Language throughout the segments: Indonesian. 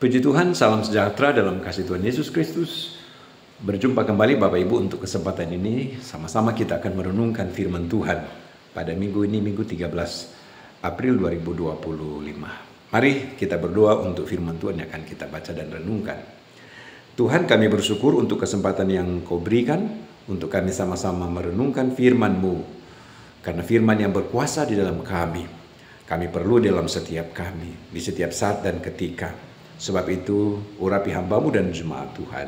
Puji Tuhan, salam sejahtera dalam kasih Tuhan Yesus Kristus. Berjumpa kembali Bapak Ibu untuk kesempatan ini. Sama-sama kita akan merenungkan firman Tuhan pada minggu ini, minggu 13 April 2025. Mari kita berdoa untuk firman Tuhan yang akan kita baca dan renungkan. Tuhan, kami bersyukur untuk kesempatan yang Kau berikan, untuk kami sama-sama merenungkan firman-Mu. Karena firman yang berkuasa di dalam kami perlu dalam setiap kami, di setiap saat dan ketika. Sebab itu, urapi hamba-Mu dan jemaat Tuhan,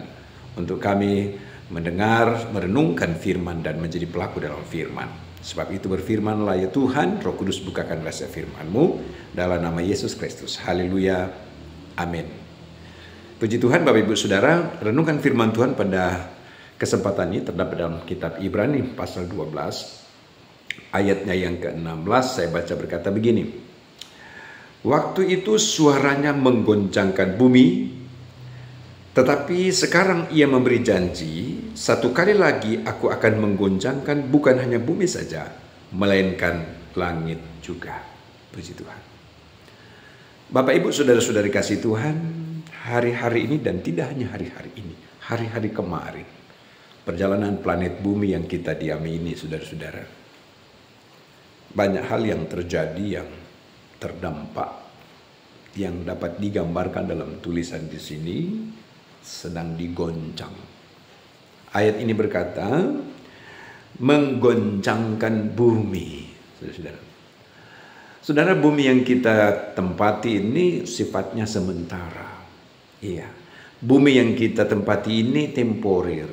untuk kami mendengar, merenungkan firman dan menjadi pelaku dalam firman. Sebab itu berfirmanlah ya Tuhan, Roh Kudus bukakan rasa firman-Mu, dalam nama Yesus Kristus. Haleluya. Amin. Puji Tuhan Bapak Ibu Saudara, renungkan firman Tuhan pada kesempatan ini terdapat dalam kitab Ibrani pasal 12, ayatnya yang ke-16, saya baca berkata begini. Waktu itu suaranya menggoncangkan bumi, tetapi sekarang ia memberi janji, satu kali lagi aku akan menggoncangkan bukan hanya bumi saja, melainkan langit juga. Puji Tuhan. Bapak Ibu Saudara-saudari kasih Tuhan, hari-hari ini dan tidak hanya hari-hari ini, hari-hari kemarin, perjalanan planet bumi yang kita diami ini, saudara-saudara, banyak hal yang terjadi yang terdampak, yang dapat digambarkan dalam tulisan di sini sedang digoncang. Ayat ini berkata menggoncangkan bumi. Saudara, saudara, bumi yang kita tempati ini sifatnya sementara. Iya, bumi yang kita tempati ini temporer,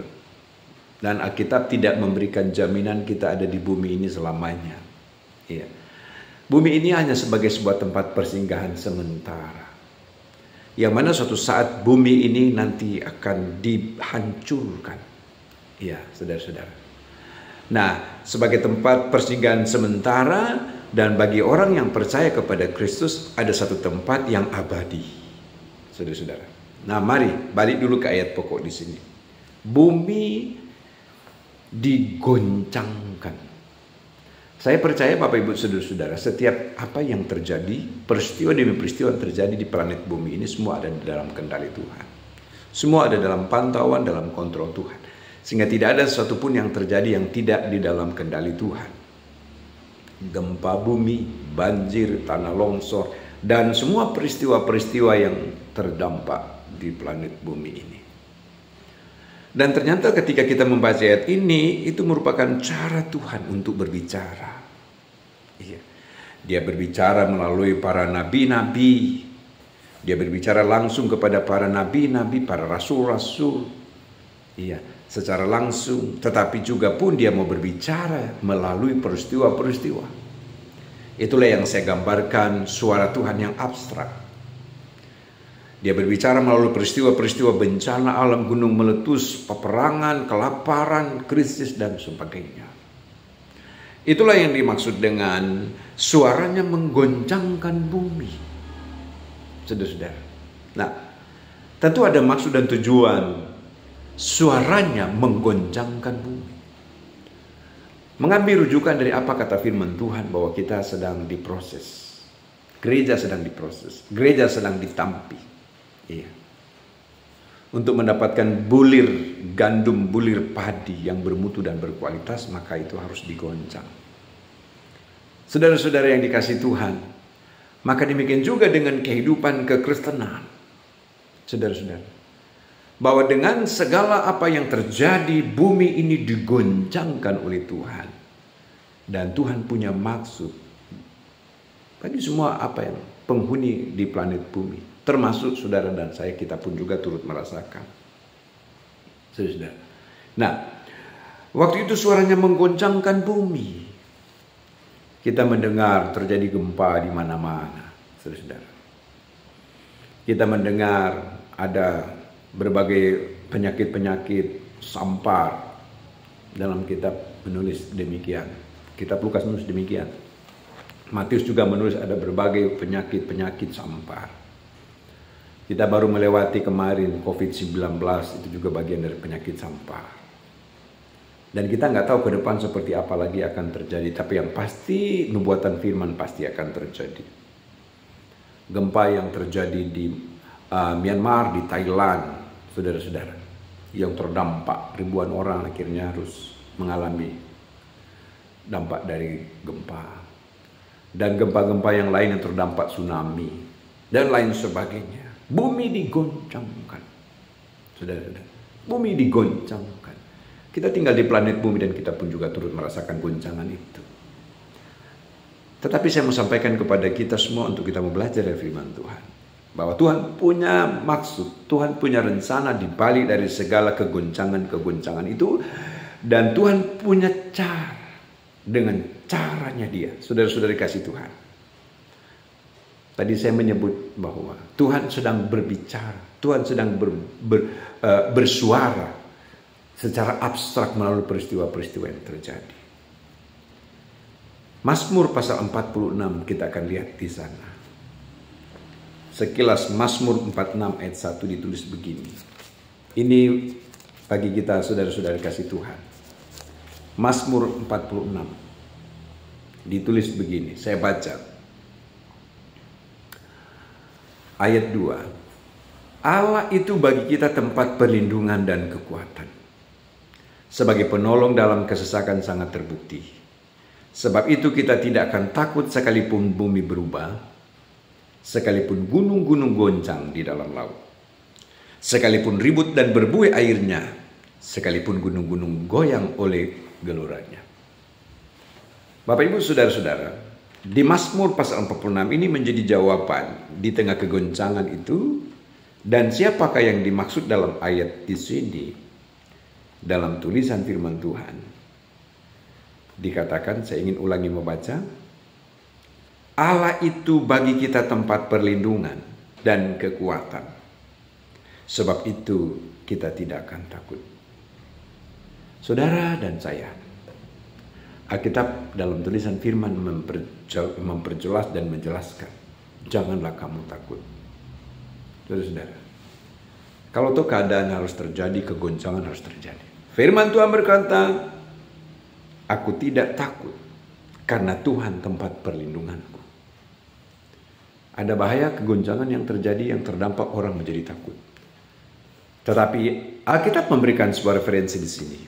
dan Alkitab tidak memberikan jaminan kita ada di bumi ini selamanya. Iya. Bumi ini hanya sebagai sebuah tempat persinggahan sementara, yang mana suatu saat bumi ini nanti akan dihancurkan. Ya, saudara-saudara. Nah, sebagai tempat persinggahan sementara, dan bagi orang yang percaya kepada Kristus ada satu tempat yang abadi. Saudara-saudara. Nah, mari balik dulu ke ayat pokok di sini. Bumi digoncangkan. Saya percaya Bapak Ibu Saudara-saudara, setiap apa yang terjadi, peristiwa demi peristiwa yang terjadi di planet bumi ini semua ada di dalam kendali Tuhan. Semua ada dalam pantauan, dalam kontrol Tuhan. Sehingga tidak ada sesuatu pun yang terjadi yang tidak di dalam kendali Tuhan. Gempa bumi, banjir, tanah longsor, dan semua peristiwa-peristiwa yang terdampak di planet bumi ini. Dan ternyata ketika kita membaca ayat ini, itu merupakan cara Tuhan untuk berbicara. Iya. Dia berbicara melalui para nabi-nabi. Dia berbicara langsung kepada para nabi-nabi, para rasul-rasul. Iya, secara langsung. Tetapi juga pun dia mau berbicara melalui peristiwa-peristiwa. Itulah yang saya gambarkan suara Tuhan yang abstrak. Dia berbicara melalui peristiwa-peristiwa bencana alam, gunung meletus, peperangan, kelaparan, krisis, dan sebagainya. Itulah yang dimaksud dengan suaranya menggoncangkan bumi. Saudara-saudara. Nah, tentu ada maksud dan tujuan suaranya menggoncangkan bumi. Mengambil rujukan dari apa kata firman Tuhan bahwa kita sedang diproses. Gereja sedang diproses. Gereja sedang ditampi. Iya. Untuk mendapatkan bulir gandum, bulir padi yang bermutu dan berkualitas, maka itu harus digoncang. Saudara-saudara yang dikasihi Tuhan, maka demikian juga dengan kehidupan kekristenan. Saudara-saudara, bahwa dengan segala apa yang terjadi, bumi ini digoncangkan oleh Tuhan. Dan Tuhan punya maksud bagi semua apa yang penghuni di planet bumi. Termasuk saudara dan saya, kita pun juga turut merasakan. Saudara. Nah, waktu itu suaranya menggoncangkan bumi. Kita mendengar terjadi gempa di mana-mana, saudara. Kita mendengar ada berbagai penyakit-penyakit sampar. Dalam kitab menulis demikian. Kitab Lukas menulis demikian. Matius juga menulis ada berbagai penyakit-penyakit sampar. Kita baru melewati kemarin COVID-19, itu juga bagian dari penyakit sampar. Dan kita nggak tahu ke depan seperti apa lagi akan terjadi. Tapi yang pasti nubuatan firman pasti akan terjadi. Gempa yang terjadi di Myanmar, di Thailand, saudara-saudara, yang terdampak ribuan orang akhirnya harus mengalami dampak dari gempa, dan gempa-gempa yang lain yang terdampak tsunami dan lain sebagainya. Bumi digoncangkan, saudara-saudara, bumi digoncangkan. Kita tinggal di planet bumi dan kita pun juga turut merasakan goncangan itu. Tetapi saya mau sampaikan kepada kita semua untuk kita mau belajar dari firman Tuhan, bahwa Tuhan punya maksud, Tuhan punya rencana di balik dari segala kegoncangan-kegoncangan itu, dan Tuhan punya cara, dengan caranya Dia. Saudara-saudari kasih Tuhan, tadi saya menyebut bahwa Tuhan sedang berbicara, Tuhan sedang bersuara secara abstrak melalui peristiwa-peristiwa yang terjadi. Mazmur pasal 46 kita akan lihat di sana. Sekilas Mazmur 46 ayat 1 ditulis begini. Ini bagi kita saudara-saudara kasih Tuhan. Mazmur 46 ditulis begini, saya baca. Ayat 2. Allah itu bagi kita tempat perlindungan dan kekuatan, sebagai penolong dalam kesesakan sangat terbukti. Sebab itu kita tidak akan takut sekalipun bumi berubah, sekalipun gunung-gunung goncang di dalam laut, sekalipun ribut dan berbuih airnya, sekalipun gunung-gunung goyang oleh geloranya. Bapak Ibu saudara-saudara, di Mazmur pasal 46 ini menjadi jawaban di tengah kegoncangan itu. Dan siapakah yang dimaksud dalam ayat di sini? Dalam tulisan firman Tuhan dikatakan, saya ingin ulangi membaca, Allah itu bagi kita tempat perlindungan dan kekuatan, sebab itu kita tidak akan takut. Saudara dan saya, Alkitab dalam tulisan firman memperjelas dan menjelaskan, janganlah kamu takut. Saudara-saudara, kalau tuh keadaan harus terjadi, kegoncangan harus terjadi, firman Tuhan berkata, aku tidak takut karena Tuhan tempat perlindunganku. Ada bahaya kegoncangan yang terjadi, yang terdampak orang menjadi takut. Tetapi Alkitab memberikan sebuah referensi di sini.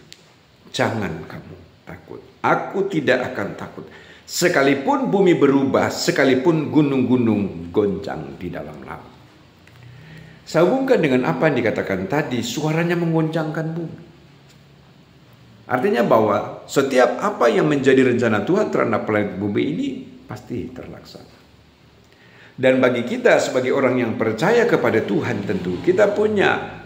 Jangan kamu takut. Aku tidak akan takut. Sekalipun bumi berubah, sekalipun gunung-gunung goncang di dalam laut. Saya hubungkan dengan apa yang dikatakan tadi, suaranya menggoncangkan bumi. Artinya bahwa setiap apa yang menjadi rencana Tuhan terhadap planet bumi ini pasti terlaksana. Dan bagi kita sebagai orang yang percaya kepada Tuhan, tentu kita punya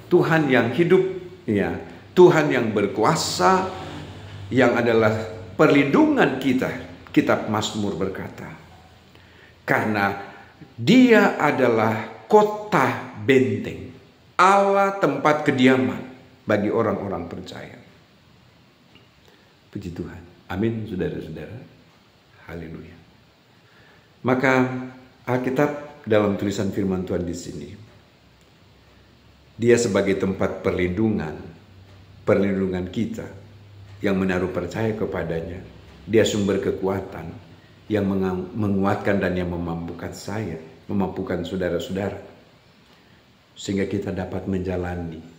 Tuhan yang hidup, ya, Tuhan yang berkuasa, yang adalah perlindungan kita. Kitab Mazmur berkata, karena Dia adalah kota benteng, Allah tempat kediaman bagi orang-orang percaya. Puji Tuhan. Amin, saudara-saudara. Haleluya. Maka Alkitab dalam tulisan firman Tuhan di sini, Dia sebagai tempat perlindungan kita yang menaruh percaya kepadanya. Dia sumber kekuatan yang menguatkan dan yang memampukan saya, memampukan saudara-saudara, sehingga kita dapat menjalani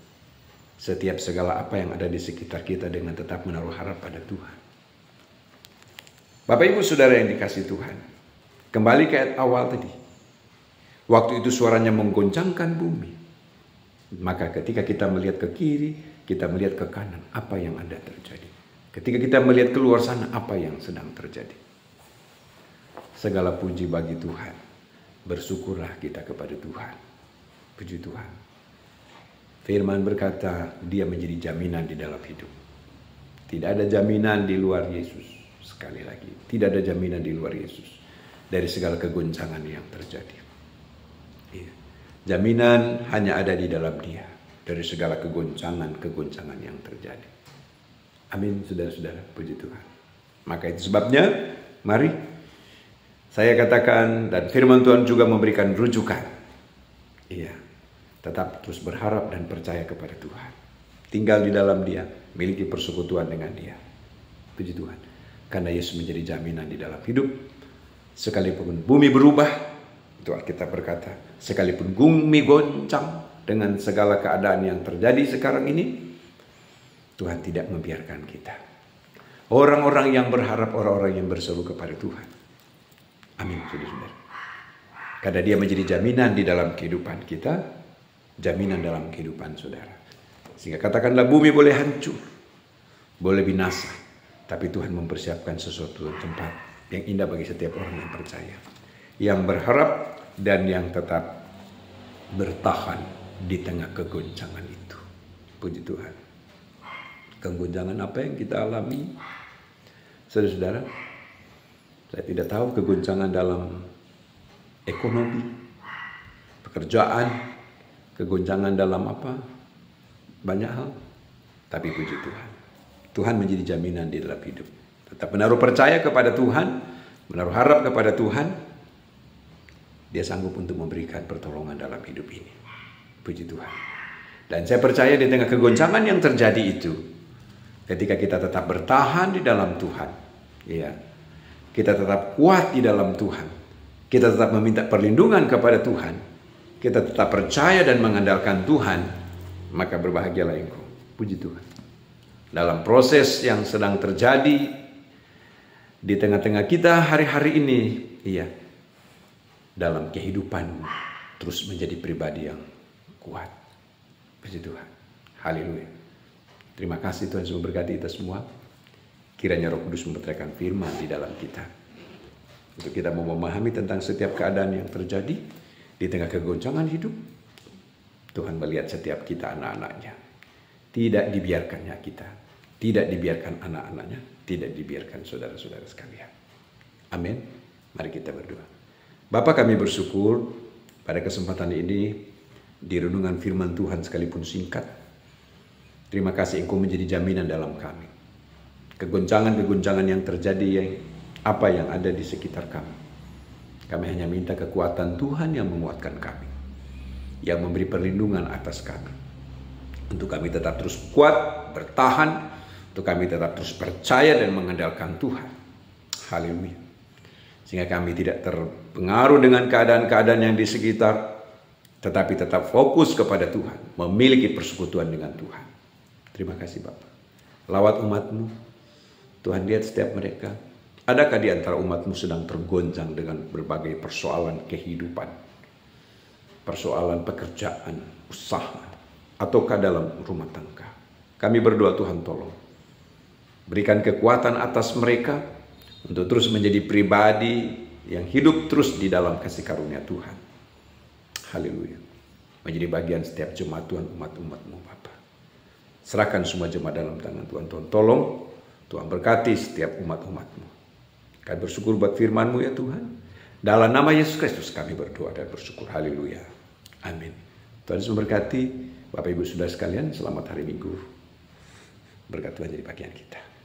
setiap segala apa yang ada di sekitar kita dengan tetap menaruh harap pada Tuhan. Bapak Ibu Saudara yang dikasihi Tuhan, kembali ke ayat awal tadi. Waktu itu suaranya menggoncangkan bumi. Maka ketika kita melihat ke kiri, kita melihat ke kanan, apa yang ada terjadi. Ketika kita melihat keluar sana, apa yang sedang terjadi. Segala puji bagi Tuhan. Bersyukurlah kita kepada Tuhan. Puji Tuhan. Firman berkata, Dia menjadi jaminan di dalam hidup. Tidak ada jaminan di luar Yesus. Sekali lagi, tidak ada jaminan di luar Yesus dari segala kegoncangan yang terjadi. Iya. Jaminan hanya ada di dalam Dia dari segala kegoncangan yang terjadi. Amin, saudara-saudara, puji Tuhan. Maka itu sebabnya, mari saya katakan, dan firman Tuhan juga memberikan rujukan. Iya. Tetap terus berharap dan percaya kepada Tuhan. Tinggal di dalam Dia, miliki persekutuan dengan Dia. Puji Tuhan. Karena Yesus menjadi jaminan di dalam hidup. Sekalipun bumi berubah, Itu Alkitab berkata, sekalipun bumi goncang dengan segala keadaan yang terjadi sekarang ini, Tuhan tidak membiarkan kita. Orang-orang yang berharap, orang-orang yang berseru kepada Tuhan. Amin, saudara-saudara. Karena dia menjadi jaminan di dalam kehidupan kita, jaminan dalam kehidupan saudara. Sehingga katakanlah bumi boleh hancur, boleh binasa, tapi Tuhan mempersiapkan sesuatu tempat yang indah bagi setiap orang yang percaya, yang berharap dan yang tetap bertahan di tengah kegoncangan itu. Puji Tuhan. Kegoncangan apa yang kita alami, saudara-saudara? Saya tidak tahu kegoncangan dalam ekonomi, pekerjaan, kegoncangan dalam apa, banyak hal. Tapi puji Tuhan, Tuhan menjadi jaminan di dalam hidup. Tetap menaruh percaya kepada Tuhan, menaruh harap kepada Tuhan, dia sanggup untuk memberikan pertolongan dalam hidup ini. Puji Tuhan. Dan saya percaya di tengah kegoncangan yang terjadi itu, ketika kita tetap bertahan di dalam Tuhan, ya, kita tetap kuat di dalam Tuhan, kita tetap meminta perlindungan kepada Tuhan, kita tetap percaya dan mengandalkan Tuhan, maka berbahagialah engkau. Puji Tuhan. Dalam proses yang sedang terjadi di tengah-tengah kita hari-hari ini, iya, dalam kehidupan terus menjadi pribadi yang kuat. Puji Tuhan. Haleluya. Terima kasih Tuhan sudah berkati kita semua. Kiranya Roh Kudus mempertekan firman di dalam kita, untuk kita mau memahami tentang setiap keadaan yang terjadi di tengah kegoncangan hidup. Tuhan melihat setiap kita anak-anaknya. Tidak dibiarkannya kita, tidak dibiarkan anak-anaknya, tidak dibiarkan saudara-saudara sekalian. Amin. Mari kita berdoa. Bapa, kami bersyukur pada kesempatan ini di renungan firman Tuhan sekalipun singkat. Terima kasih Engkau menjadi jaminan dalam kami. Kegoncangan-kegoncangan yang terjadi, apa yang ada di sekitar kami. Kami hanya minta kekuatan Tuhan yang menguatkan kami, yang memberi perlindungan atas kami, untuk kami tetap terus kuat, bertahan, untuk kami tetap terus percaya dan mengandalkan Tuhan. Haleluya. Sehingga kami tidak terpengaruh dengan keadaan-keadaan yang di sekitar, tetapi tetap fokus kepada Tuhan, memiliki persekutuan dengan Tuhan. Terima kasih Bapak. Lawat umat-Mu, Tuhan lihat setiap mereka. Adakah di antara umat-Mu sedang tergoncang dengan berbagai persoalan kehidupan, persoalan pekerjaan, usaha, ataukah dalam rumah tangga? Kami berdoa Tuhan tolong berikan kekuatan atas mereka untuk terus menjadi pribadi yang hidup terus di dalam kasih karunia Tuhan. Haleluya. Menjadi bagian setiap jemaat Tuhan, umat-umat-Mu Bapa. Serahkan semua jemaat dalam tangan Tuhan. Tuhan tolong, Tuhan berkati setiap umat-umat-Mu. Kami bersyukur buat firman-Mu ya Tuhan. Dalam nama Yesus Kristus kami berdoa dan bersyukur. Haleluya. Amin. Tuhan Yesus memberkati Bapak Ibu Saudara sekalian. Selamat hari Minggu. Berkat Tuhan jadi bagian kita.